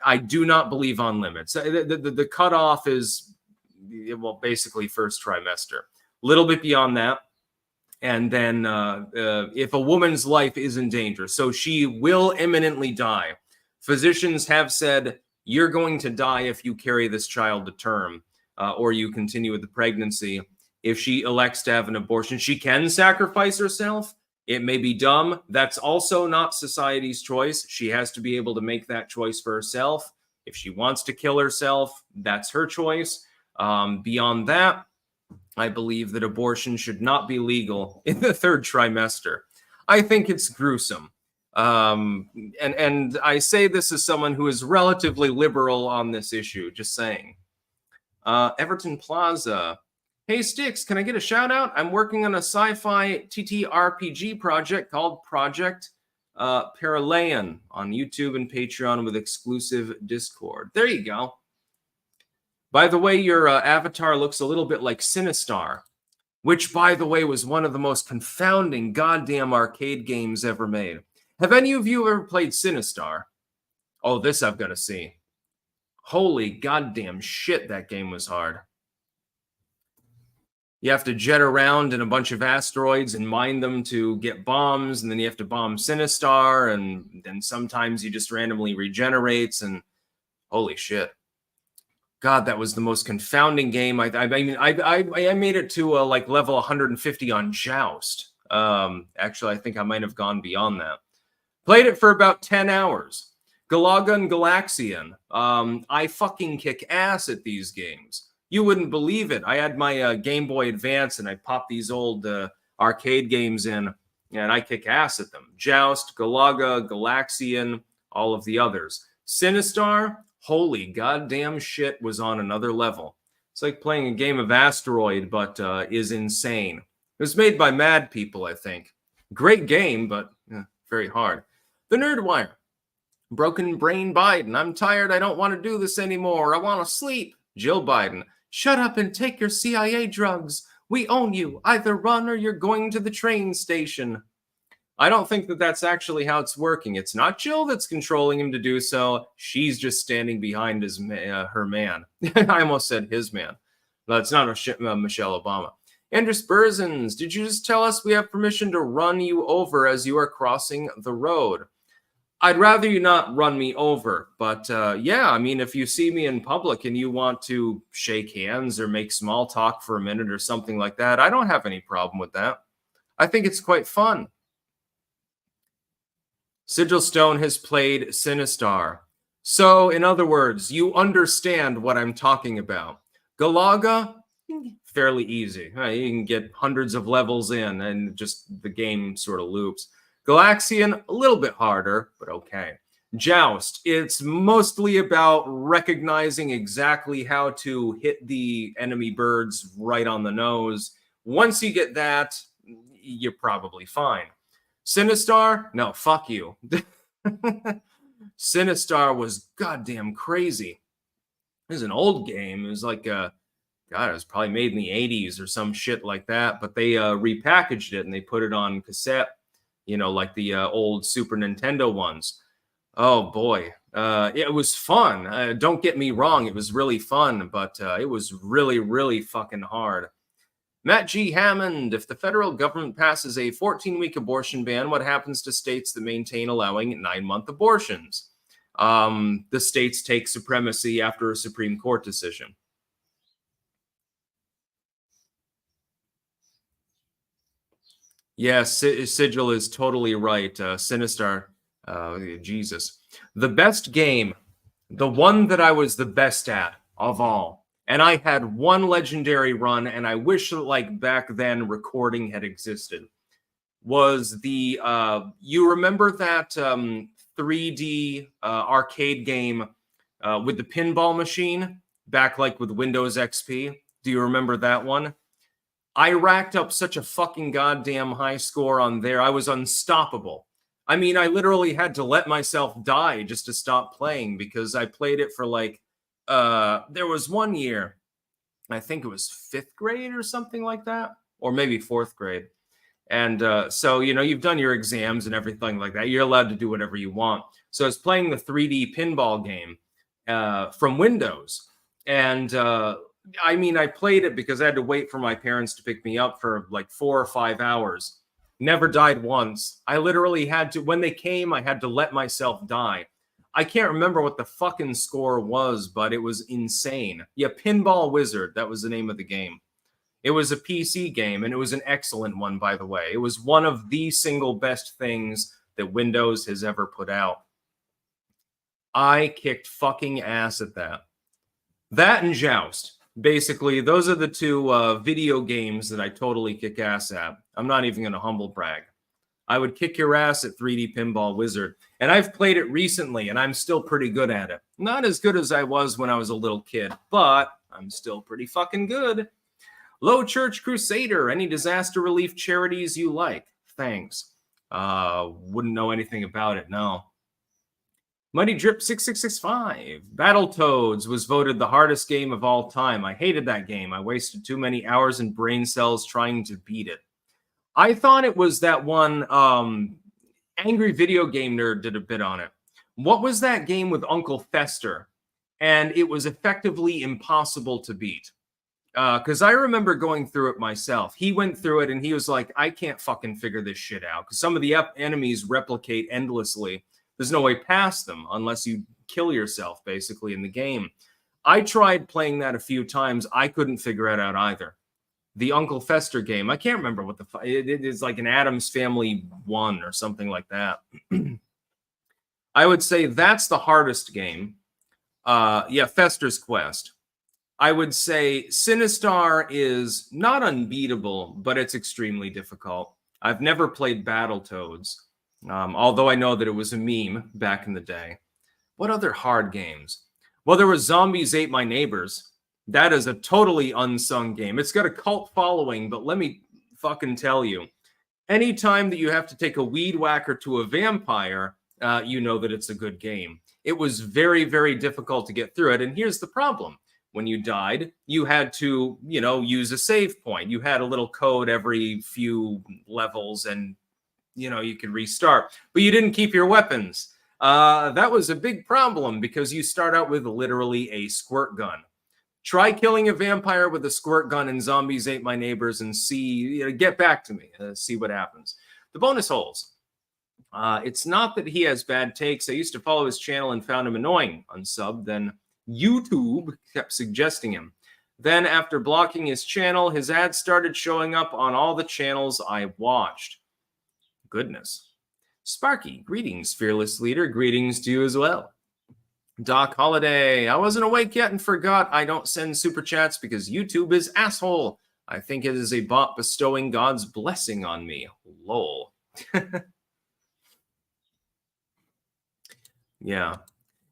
I do not believe on limits. The cutoff is, well, basically first trimester. A little bit beyond that. And then if a woman's life is in danger, so she will imminently die. Physicians have said, you're going to die if you carry this child to term. Or you continue with the pregnancy. If she elects to have an abortion, she can sacrifice herself. It may be dumb. That's also not society's choice. She has to be able to make that choice for herself. If she wants to kill herself, that's her choice. Beyond that, I believe that abortion should not be legal in the 3rd trimester. I think it's gruesome. And I say this as someone who is relatively liberal on this issue, just saying. Everton Plaza. Hey, Sticks, can I get a shout out? I'm working on a sci-fi TTRPG project called Project Paralayan on YouTube and Patreon with exclusive Discord. There you go. By the way, your avatar looks a little bit like Sinistar, which, by the way, was one of the most confounding goddamn arcade games ever made. Have any of you ever played Sinistar? Oh, this I've got to see. Holy goddamn shit, that game was hard. You have to jet around in a bunch of asteroids and mine them to get bombs, and then you have to bomb Sinistar, and then sometimes you just randomly regenerates, and holy shit. God, that was the most confounding game. I made it to like level 150 on Joust. Actually, I think I might have gone beyond that. Played it for about 10 hours. Galaga and Galaxian. I fucking kick ass at these games. You wouldn't believe it. I had my Game Boy Advance, and I popped these old arcade games in, and I kick ass at them. Joust, Galaga, Galaxian, all of the others. Sinistar, holy goddamn shit, was on another level. It's like playing a game of Asteroid, but is insane. It was made by mad people, I think. Great game, but very hard. The Nerdwire. Broken Brain Biden. I'm tired. I don't want to do this anymore. I want to sleep. Jill Biden. Shut up and take your CIA drugs. We own you. Either run or you're going to the train station. I don't think that that's actually how it's working. It's not Jill that's controlling him to do so. She's just standing behind her man. I almost said his man. No, it's not Michelle Obama. Andrew Burzins, did you just tell us we have permission to run you over as you are crossing the road? I'd rather you not run me over, but yeah, I mean, if you see me in public and you want to shake hands or make small talk for a minute or something like that, I don't have any problem with that. I think it's quite fun. Sigil Stone has played Sinistar. So, in other words, you understand what I'm talking about. Galaga, fairly easy. You can get hundreds of levels in and just the game sort of loops. Galaxian, a little bit harder, but okay. Joust, it's mostly about recognizing exactly how to hit the enemy birds right on the nose. Once you get that, you're probably fine. Sinistar, no, fuck you. Sinistar was goddamn crazy. It was an old game. It was like God, it was probably made in the 80s or some shit like that, but they repackaged it and they put it on cassette. You know, like the old Super Nintendo ones. Oh, boy. It was fun. Don't get me wrong. It was really fun, but it was really, really fucking hard. Matt G. Hammond, if the federal government passes a 14-week abortion ban, what happens to states that maintain allowing 9-month abortions? The states take supremacy after a Supreme Court decision. Yes, Sigil is totally right. Sinistar, Jesus. The best game, the one that I was the best at of all, and I had one legendary run, and I wish that, like, back then recording had existed, was the, you remember that 3D arcade game with the pinball machine back, like, with Windows XP? Do you remember that one? I racked up such a fucking goddamn high score on there. I was unstoppable. I mean, I literally had to let myself die just to stop playing because I played it for like, there was one year, I think it was 5th grade or something like that, or maybe 4th grade. And so, you know, you've done your exams and everything like that. You're allowed to do whatever you want. So I was playing the 3D pinball game from Windows. And I mean, I played it because I had to wait for my parents to pick me up for like 4 or 5 hours. Never died once. I literally had to, when they came, I had to let myself die. I can't remember what the fucking score was, but it was insane. Yeah, Pinball Wizard, that was the name of the game. It was a PC game, and it was an excellent one, by the way. It was one of the single best things that Windows has ever put out. I kicked fucking ass at that. That and Joust. Basically, those are the two video games that I totally kick ass at. I'm not even going to humble brag. I would kick your ass at 3D Pinball Wizard. And I've played it recently, and I'm still pretty good at it. Not as good as I was when I was a little kid, but I'm still pretty fucking good. Low Church Crusader, any disaster relief charities you like? Thanks. Wouldn't know anything about it, no. Muddy Drip 6665. Battletoads was voted the hardest game of all time. I hated that game. I wasted too many hours and brain cells trying to beat it. I thought it was that one Angry Video Game Nerd did a bit on it. What was that game with Uncle Fester? And it was effectively impossible to beat. Because I remember going through it myself. He went through it and he was like, I can't fucking figure this shit out. Because some of the enemies replicate endlessly. There's no way past them unless you kill yourself, basically, in the game. I tried playing that a few times. I couldn't figure it out either. The Uncle Fester game, I can't remember what it is, like an Addams Family 1 or something like that. I would say that's the hardest game. Yeah, Fester's Quest. I would say Sinistar is not unbeatable, but it's extremely difficult. I've never played Battletoads. Although I know that it was a meme back in the day. What other hard games? Well, there was Zombies Ate My Neighbors. That is a totally unsung game. It's got a cult following, but let me fucking tell you, anytime that you have to take a weed whacker to a vampire, you know that it's a good game. It was very, very difficult to get through it. And here's the problem. When you died, you had to, use a save point. You had a little code every few levels and you could restart, but you didn't keep your weapons. That was a big problem because you start out with literally a squirt gun. Try killing a vampire with a squirt gun in Zombies Ate My Neighbors and see, get back to me, see what happens. The bonus holes. It's not that he has bad takes. I used to follow his channel and found him annoying. Unsub, then YouTube kept suggesting him. Then after blocking his channel, his ads started showing up on all the channels I watched. Goodness. Sparky, greetings, fearless leader. Greetings to you as well. Doc Holiday, I wasn't awake yet and forgot I don't send super chats because YouTube is asshole. I think it is a bot bestowing God's blessing on me. Lol. Yeah.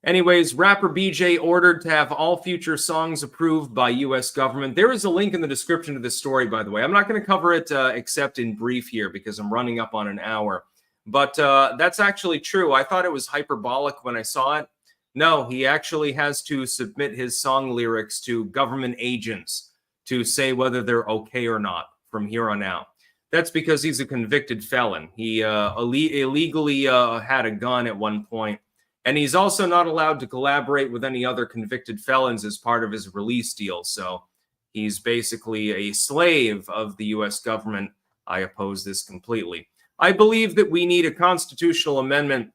Anyways, rapper BJ ordered to have all future songs approved by U.S. government. There is a link in the description of this story, by the way. I'm not going to cover it except in brief here because I'm running up on an hour. But that's actually true. I thought it was hyperbolic when I saw it. No, he actually has to submit his song lyrics to government agents to say whether they're okay or not from here on out. That's because he's a convicted felon. He illegally had a gun at one point. And he's also not allowed to collaborate with any other convicted felons as part of his release deal. So he's basically a slave of the U.S. government. I oppose this completely. I believe that we need a constitutional amendment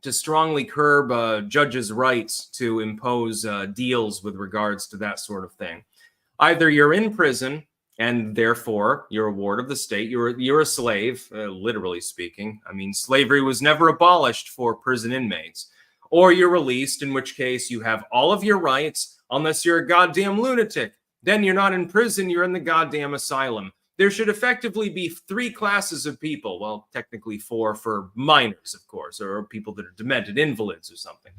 to strongly curb judges' rights to impose deals with regards to that sort of thing. Either you're in prison and therefore you're a ward of the state, you're a slave, literally speaking. I mean, slavery was never abolished for prison inmates. Or you're released, in which case you have all of your rights, unless you're a goddamn lunatic. Then you're not in prison, you're in the goddamn asylum. There should effectively be 3 classes of people. Well, technically 4 for minors, of course, or people that are demented, invalids or something.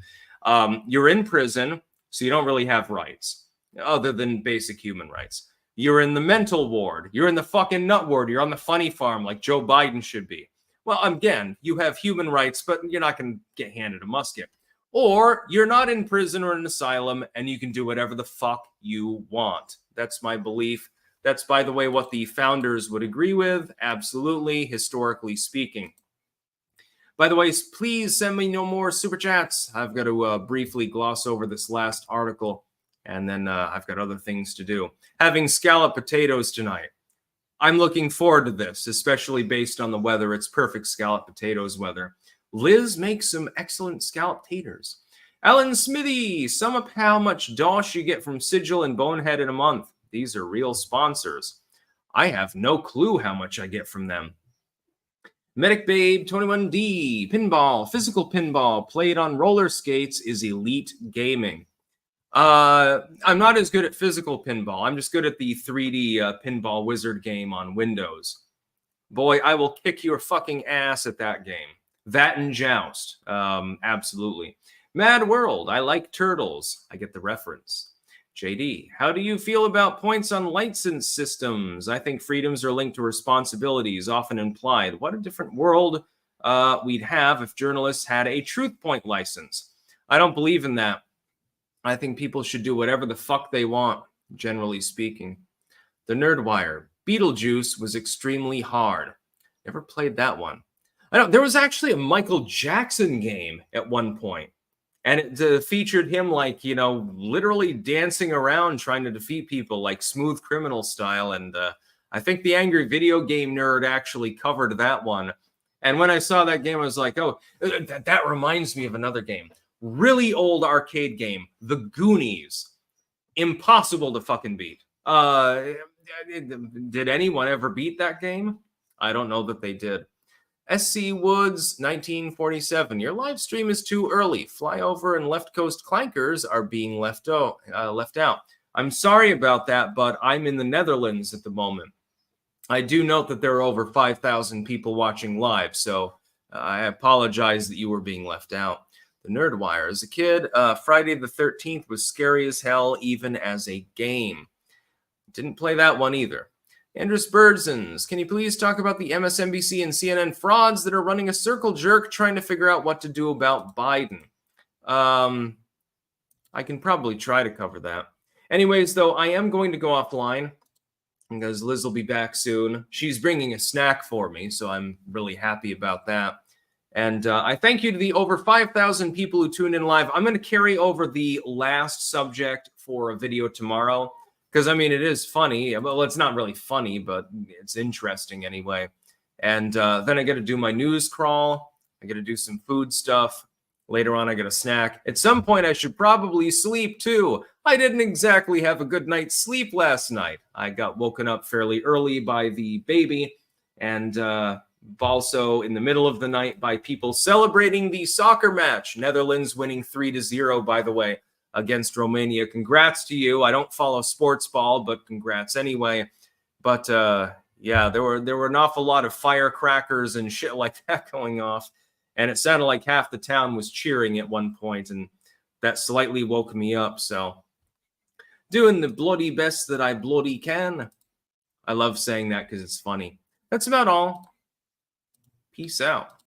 You're in prison, so you don't really have rights, other than basic human rights. You're in the mental ward. You're in the fucking nut ward. You're on the funny farm like Joe Biden should be. Well, again, you have human rights, but you're not going to get handed a musket. Or you're not in prison or an asylum, and you can do whatever the fuck you want. That's my belief. That's, by the way, what the founders would agree with. Absolutely, historically speaking. By the way, please send me no more super chats. I've got to briefly gloss over this last article, and then I've got other things to do. Having scalloped potatoes tonight. I'm looking forward to this, especially based on the weather. It's perfect scalloped potatoes weather. Liz makes some excellent scalloped taters. Alan Smithy, sum up how much dosh you get from Sigil and Bonehead in a month. These are real sponsors. I have no clue how much I get from them. Medic Babe 21D, pinball, physical pinball, played on roller skates is elite gaming. I'm not as good at physical pinball. I'm just good at the 3D pinball wizard game on Windows. Boy, I will kick your fucking ass at that game. That and Joust. Absolutely. Mad World, I like turtles. I get the reference. JD, how do you feel about points on license systems? I think freedoms are linked to responsibilities, often implied. What a different world we'd have if journalists had a truth point license. I don't believe in that. I think people should do whatever the fuck they want, generally speaking. The Nerdwire. Beetlejuice was extremely hard. Never played that one. I know there was actually a Michael Jackson game at one point, and it featured him like, you know, literally dancing around trying to defeat people like Smooth Criminal style. And I think the Angry Video Game Nerd actually covered that one. And when I saw that game, I was like, oh, that reminds me of another game. Really old arcade game, The Goonies. Impossible to fucking beat. Did anyone ever beat that game? I don't know that they did. SC Woods, 1947. Your live stream is too early. Flyover and Left Coast Clankers are being left out. I'm sorry about that, but I'm in the Netherlands at the moment. I do note that there are over 5,000 people watching live, so I apologize that you were being left out. The Nerdwire. As a kid, Friday the 13th was scary as hell, even as a game. Didn't play that one either. Andrus Birdsons, can you please talk about the MSNBC and CNN frauds that are running a circle jerk trying to figure out what to do about Biden? I can probably try to cover that. Anyways, though, I am going to go offline because Liz will be back soon. She's bringing a snack for me, so I'm really happy about that. And I thank you to the over 5,000 people who tuned in live. I'm going to carry over the last subject for a video tomorrow. Because, I mean, it is funny. Well, it's not really funny, but it's interesting anyway. And then I got to do my news crawl. I got to do some food stuff. Later on, I got a snack. At some point, I should probably sleep, too. I didn't exactly have a good night's sleep last night. I got woken up fairly early by the baby. And also in the middle of the night by people celebrating the soccer match. Netherlands winning 3-0, by the way, against Romania. Congrats to you. I don't follow sports ball, but congrats anyway. But yeah, there were an awful lot of firecrackers and shit like that going off, and it sounded like half the town was cheering at one point, and that slightly woke me up. So doing the bloody best that I bloody can. I love saying that because it's funny. That's about all. Peace out.